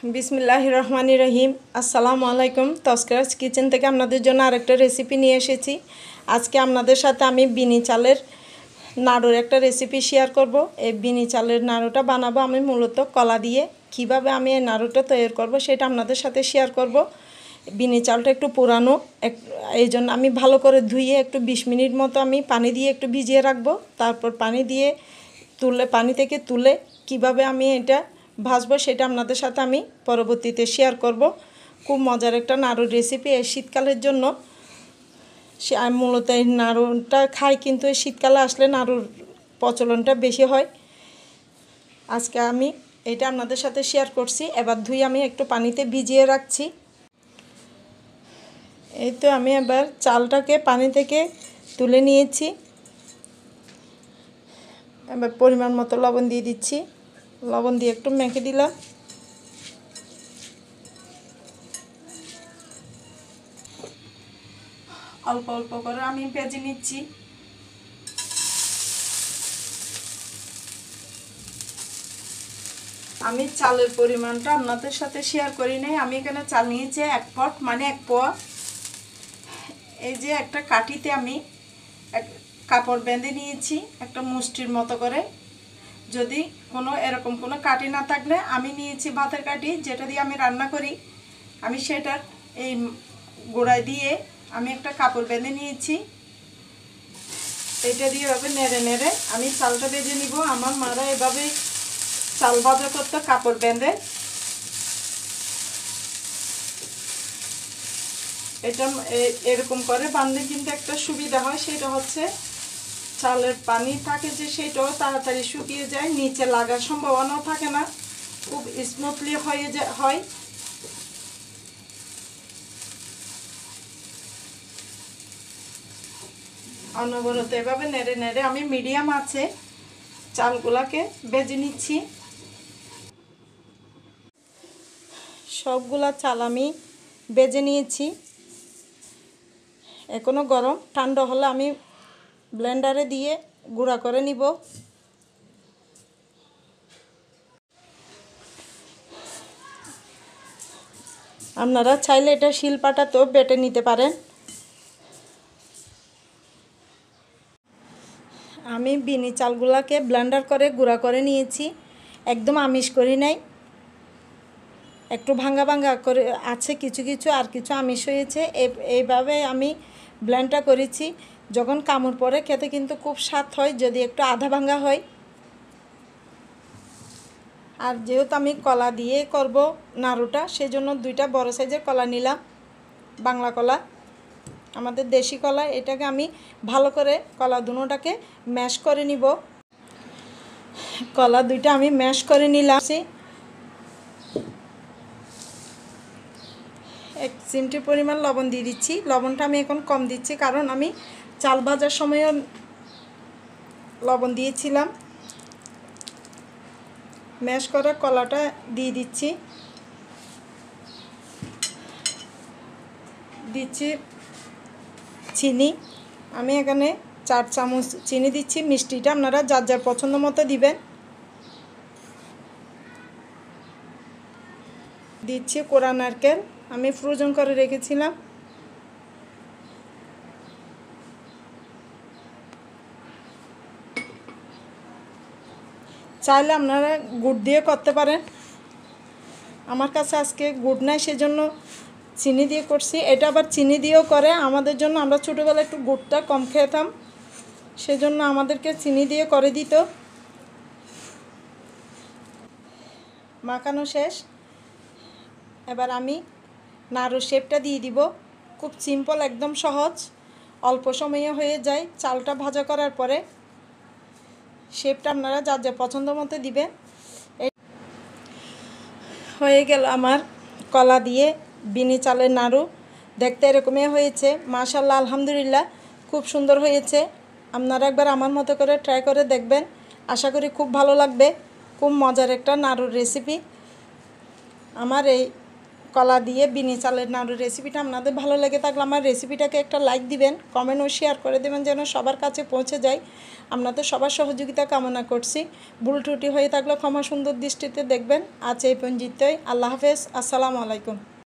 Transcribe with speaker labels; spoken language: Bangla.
Speaker 1: বিসমিল্লাহির রহমানির রহিম। আসসালামু আলাইকুম। তস্করাজ কিচেন থেকে আপনাদের জন্য আরেকটা রেসিপি নিয়ে এসেছি। আজকে আপনাদের সাথে আমি বিনি চালের নাড়ুর একটা রেসিপি শেয়ার করব। এই বিনি চালের নাড়ুটা বানাবো আমি মূলত কলা দিয়ে। কিভাবে আমি এই নাড়ুটা তৈরি করব সেটা আপনাদের সাথে শেয়ার করব। বিনি চালটা একটু পুরানো, এই জন্য আমি ভালো করে ধুয়ে একটু 20 মিনিট মতো আমি পানি দিয়ে একটু ভিজিয়ে রাখবো। তারপর পানি থেকে তুলে কিভাবে আমি এটা ভাজবো সেটা আপনাদের সাথে আমি পরবর্তীতে শেয়ার করব। খুব মজার একটা নাড়ুর রেসিপি এই শীতকালের জন্য। আমি মূলত এই নাড়ুটা খাই, কিন্তু এই শীতকালে আসলে নাড়ুর প্রচলনটা বেশি হয়। আজকে আমি এটা আপনাদের সাথে শেয়ার করছি। এবার ধুয়ে আমি একটু পানিতে ভিজিয়ে রাখছি। এই তো আমি এবার চালটাকে পানি থেকে তুলে নিয়েছি। এবার পরিমাণ মতো লবণ দিয়ে দিচ্ছি। লবণ দিয়ে একটু মেখে দিলাম। অল্প অল্প করে আমি ভেজে নিচ্ছি। আমি চালের পরিমাণটা আপনাদের সাথে শেয়ার করি নাই। আমি এখানে চাল নিয়েছি 1 পট, মানে 1 পোয়া। এই যে একটা কাঠিতে আমি কাপড় বেঁধে নিয়েছি একটা মুষ্টির মতো করে। যদি এরকম কোনো কাঠি না থাকলে আমি নিয়েছি ভাতের কাঠি, যেটা দিয়ে আমি রান্না করি। আমি সেটার এই গোড়ায় দিয়ে আমি একটা কাপড় বেঁধে নিয়েছি। এটা দিয়ে এভাবে নেড়ে নেড়ে আমি চালটা ভেজে নিব। আমার মারা এভাবে চাল ভাজা করতে কাপড় বেঁধে। এটা এরকম করে বাঁধলে কিন্তু একটা সুবিধা হয়, সেটা হচ্ছে চালের পানি থাকে যে সেটাও তাড়াতাড়ি শুকিয়ে যায়, নিচে লাগার সম্ভাবনাও থাকে না, খুব স্মুথলি হয়। অনবরত এভাবে নেড়ে নেড়ে আমি মিডিয়াম আছে চালগুলাকে ভেজে নিচ্ছি। সবগুলা চাল আমি ভেজে নিয়েছি। এখনো গরম, ঠান্ডা হলে আমি ব্লেন্ডারে দিয়ে গুঁড়া করে নিব। আপনারা চাইলে এটা শিলপাটাতেও বেটে নিতে পারেন। আমি বিনি চালগুলাকে ব্লেন্ডার করে গুঁড়া করে নিয়েছি। একদম আমিষ করি নাই, একটু ভাঙ্গা ভাঙ্গা করে আছে কিছু কিছু, আর কিছু আমিষ হয়েছে। এইভাবে আমি ব্লেন্ডটা করেছি। যখন কামড় পরে খেতে কিন্তু খুব স্বাদ হয় যদি একটু আধা ভাঙ্গা হয়। আর যেহেতু আমি কলা দিয়ে করব নাড়ুটা, সেজন্য 2টা বড় সাইজের কলা নিলাম, বাংলা কলা, আমাদের দেশি কলা। এটাকে আমি ভালো করে কলা দুটোটাকে ম্যাশ করে নিব। কলা 2টা আমি ম্যাশ করে নিলাম। 1 চিমটি পরিমাণ লবণ দিয়ে দিচ্ছি। লবণটা আমি এখন কম দিচ্ছি, কারণ আমি চাল ভাজার সময়ও লবণ দিয়েছিলাম। ম্যাশ করা কলাটা দিয়ে দিচ্ছি চিনি। আমি এখানে 4 চামচ চিনি দিচ্ছি। মিষ্টিটা আপনারা যার যার পছন্দ মতো দিবেন। দিচ্ছি কোরা নারকেল, আমি ফ্রোজেন করে রেখেছিলাম। চাইলে আপনারা গুড় দিয়ে করতে পারেন। আমার কাছে আজকে গুড় নাই, সেজন্য চিনি দিয়ে করছি। এটা আবার চিনি দিয়েও করে আমাদের জন্য। আমরা ছোটোবেলায় একটু গুড়টা কম খেতাম, সেজন্য আমাদেরকে চিনি দিয়ে করে দিত। মাখানো শেষ। এবার আমি নাড়ুর শেপটা দিয়ে দিব। খুব সিম্পল, একদম সহজ, অল্প সময়ে হয়ে যায়। চালটা ভাজা করার পরে শেপটা আপনারা যার যা পছন্দ মতো দিবেন। হয়ে গেল আমার কলা দিয়ে বিনি চালের নাড়ু। দেখতে এরকমই হয়েছে। মাশাআল্লাহ, আলহামদুলিল্লাহ, খুব সুন্দর হয়েছে। আপনারা একবার আমার মতো করে ট্রাই করে দেখবেন, আশা করি খুব ভালো লাগবে। খুব মজার একটা নাড়ুর রেসিপি। আমার এই কলা দিয়ে বিনি চালের নাড়ুর রেসিপিটা আপনাদের ভালো লেগে থাকলে আমার রেসিপিটাকে একটা লাইক দিবেন, কমেন্ট ও শেয়ার করে দেবেন যেন সবার কাছে পৌঁছে যায়। আপনাদের সবার সহযোগিতা কামনা করছি। ভুল ত্রুটি হয়ে থাকলে ক্ষমা সুন্দর দৃষ্টিতে দেখবেন। আজ এই পর্যন্তই। আল্লাহ হাফেজ। আসসালামু আলাইকুম।